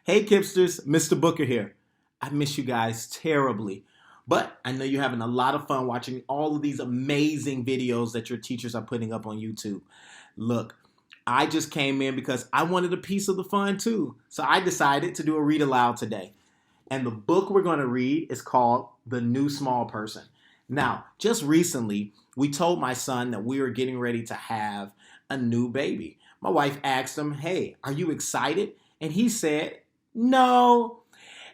Hey Kipsters, Mr. Booker here. I miss you guys terribly, but I know you're having a lot of fun watching all of these amazing videos that your teachers are putting up on YouTube. Look, I just came in because I wanted a piece of the fun too, so I decided to do a read aloud today. And the book we're going to read is called The New Small Person. Now, just recently, we told my son that we were getting ready to have a new baby. My wife asked him, "Hey, are you excited?" And he said, "No."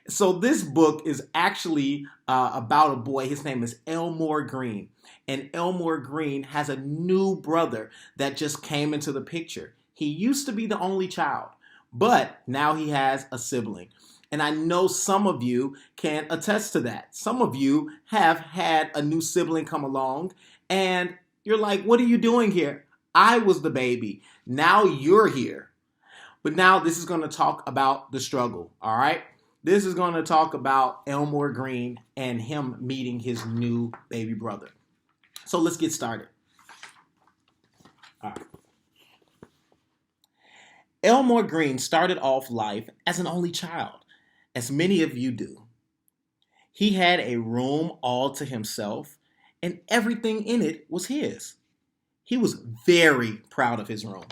So this book is actually about a boy. His name is Elmore Green. And Elmore Green has a new brother that just came into the picture. He used to be the only child, but now he has a sibling. And I know some of you can attest to that. Some of you have had a new sibling come along and you're like, "What are you doing here? I was the baby. Now you're here." But now this is going to talk about the struggle, all right? This is going to talk about Elmore Green and him meeting his new baby brother. So let's get started. All right. Elmore Green started off life as an only child, as many of you do. He had a room all to himself, and everything in it was his. He was very proud of his room.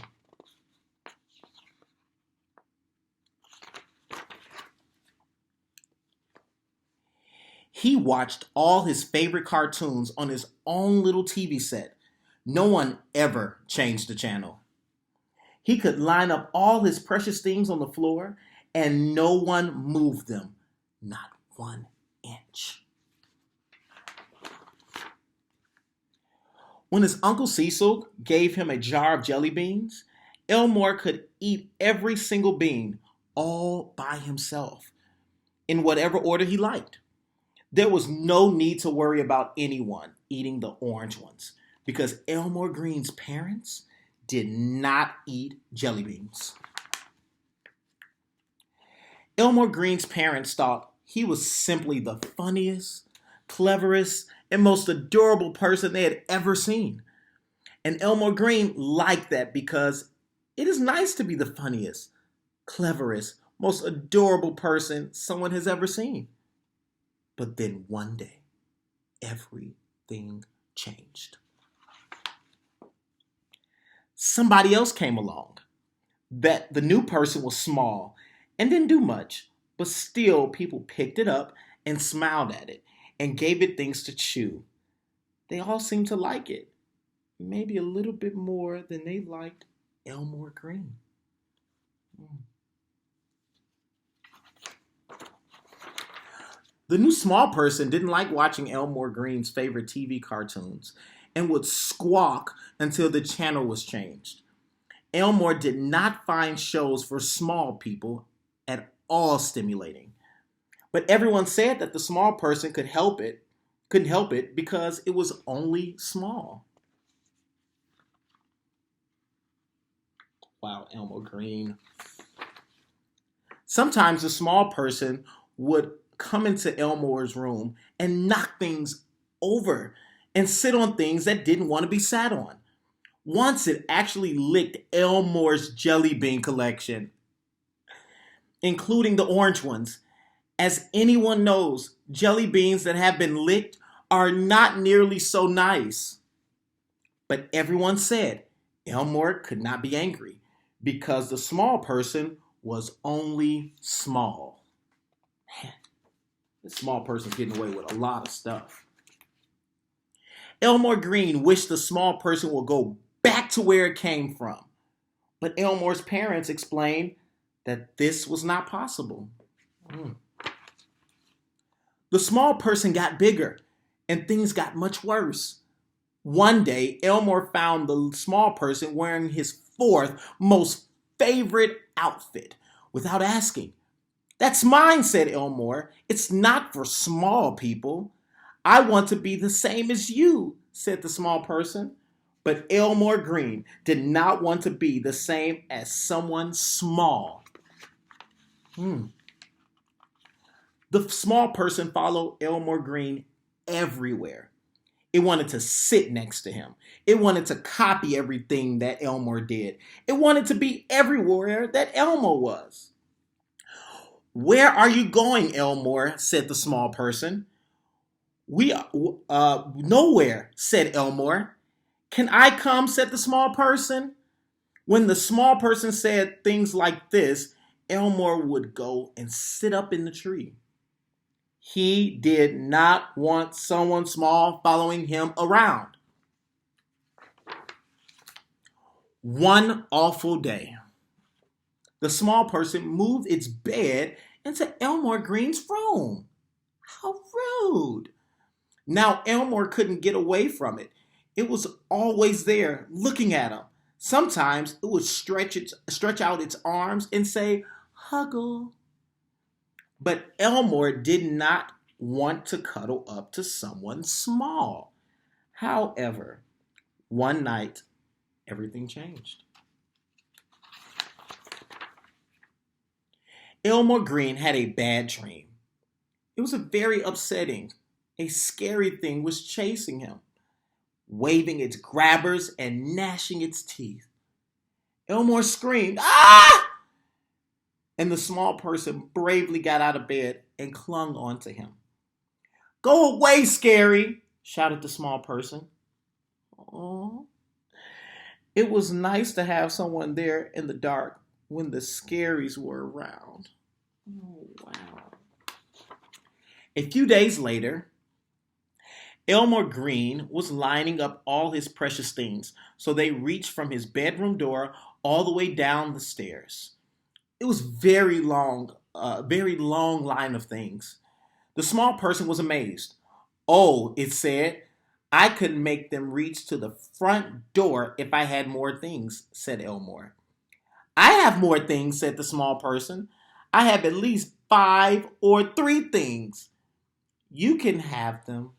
He watched all his favorite cartoons on his own little TV set. No one ever changed the channel. He could line up all his precious things on the floor and no one moved them, not 1 inch. When his Uncle Cecil gave him a jar of jelly beans, Elmore could eat every single bean all by himself in whatever order he liked. There was no need to worry about anyone eating the orange ones because Elmore Green's parents did not eat jelly beans. Elmore Green's parents thought he was simply the funniest, cleverest, and most adorable person they had ever seen. And Elmore Green liked that because it is nice to be the funniest, cleverest, most adorable person someone has ever seen. But then one day, everything changed. Somebody else came along. That the new person was small and didn't do much, but still people picked it up and smiled at it and gave it things to chew. They all seemed to like it, maybe a little bit more than they liked Elmore Green. The new small person didn't like watching Elmore Green's favorite TV cartoons and would squawk until the channel was changed. Elmore did not find shows for small people at all stimulating. But everyone said that the small person couldn't help it because it was only small. Wow, Elmore Green. Sometimes the small person would come into Elmore's room and knock things over and sit on things that didn't want to be sat on. Once it actually licked Elmore's jelly bean collection, including the orange ones. As anyone knows, jelly beans that have been licked are not nearly so nice. But everyone said Elmore could not be angry because the small person was only small. Man, this small person's getting away with a lot of stuff. Elmore Green wished the small person would go back to where it came from. But Elmore's parents explained that this was not possible. The small person got bigger and things got much worse. One day, Elmore found the small person wearing his fourth most favorite outfit without asking. "That's mine," said Elmore. "It's not for small people." "I want to be the same as you," said the small person. But Elmore Green did not want to be the same as someone small. The small person followed Elmore Green everywhere. It wanted to sit next to him. It wanted to copy everything that Elmore did. It wanted to be everywhere that Elmore was. "Where are you going, Elmore?" said the small person. Nowhere," said Elmore. "Can I come?" said the small person. When the small person said things like this, Elmore would go and sit up in the tree. He did not want someone small following him around. One awful day, the small person moved its bed into Elmore Green's room. How rude! Now Elmore couldn't get away from it. It was always there, looking at him. Sometimes it would stretch out its arms and say, "Huggle." But Elmore did not want to cuddle up to someone small. However, one night, everything changed. Elmore Green had a bad dream. It was a very upsetting. A scary thing was chasing him, waving its grabbers and gnashing its teeth. Elmore screamed, "Ah!" And the small person bravely got out of bed and clung onto him. "Go away, Scary!" shouted the small person. Oh, it was nice to have someone there in the dark when the scaries were around. Oh, wow. A few days later, Elmore Green was lining up all his precious things, so they reached from his bedroom door all the way down the stairs. It was very long line of things. The small person was amazed. "Oh," it said, "I could make them reach to the front door if I had more things," said Elmore. "I have more things," said the small person. "I have at least 5 or 3 things. You can have them."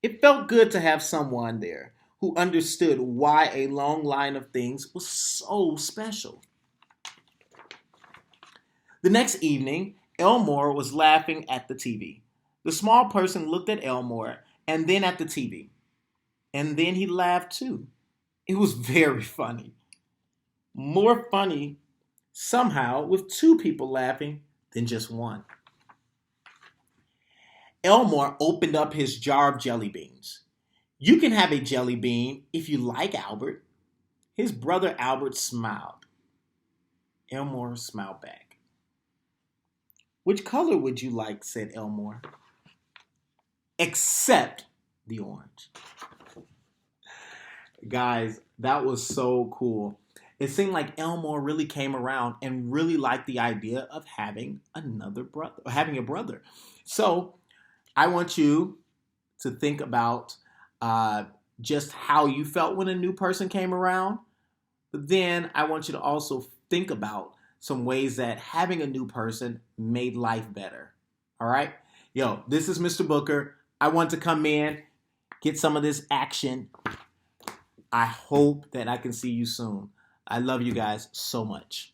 It felt good to have someone there who understood why a long line of things was so special. The next evening, Elmore was laughing at the TV. The small person looked at Elmore and then at the TV. And then he laughed too. It was very funny. More funny, somehow, with 2 people laughing than just one. Elmore opened up his jar of jelly beans. "You can have a jelly bean if you like, Albert." His brother Albert smiled. Elmore smiled back. "Which color would you like?" said Elmore. "Except the orange." Guys, that was so cool. It seemed like Elmore really came around and really liked the idea of having having a brother. So I want you to think about just how you felt when a new person came around. But then I want you to also think about some ways that having a new person made life better. All right? Yo, this is Mr. Booker. I want to come in, get some of this action. I hope that I can see you soon. I love you guys so much.